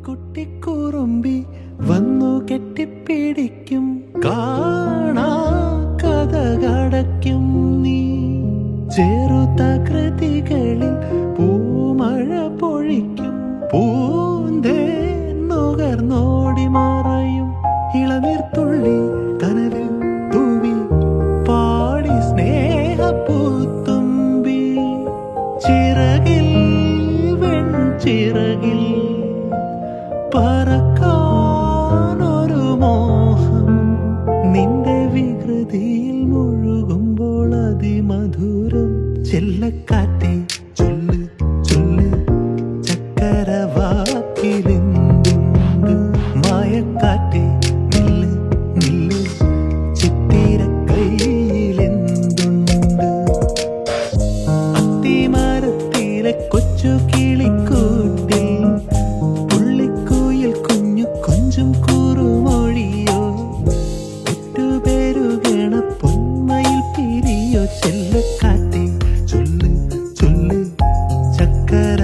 കുട്ടിക്കുറുമ്പി വന്നു കെട്ടിപ്പിടിക്കും, കാണാ കഥ കടയ്ക്കും നീ. ചെറുതകൃതികളിൽ പൂമഴ പൊഴിക്കും, പൂന്തേ നുകർന്നോടി മറയും. ഇളനീർത്തുള്ളി കനവിൽ തൂവി പാടി സ്നേഹപ്പൂത്തുമ്പി. ചിറകിൽ വെൺചിറകിൽ പറക്കാനൊരു മോഹം, നിന്റെ വികൃതിയിൽ മുഴുകുമ്പോൾ അതിമധുരം. ചെല്ലക്കാറ്റേ ചൊല്ല് ചൊല്ല് ചക്കരവാക്കിലെന്തുണ്ട്, മായക്കാറ്റേ നില്ല് നില്ല് ചിത്തിരക്കൈയിലെന്തുണ്ട്. അത്തിമരത്തിലെ കൊച്ചു കിളിക്കൂട്ടിൽ പുള്ളിക്കുയിൽ കുഞ്ഞു കൊഞ്ചും കുറുമൊഴിയോ, ഒറ്റുപേരുകണ പൊന്മയിൽ പിരിയോ. ചെല്ലക്കാറ്റേ ചൊല്ല് ചൊല്ല് ചക്കര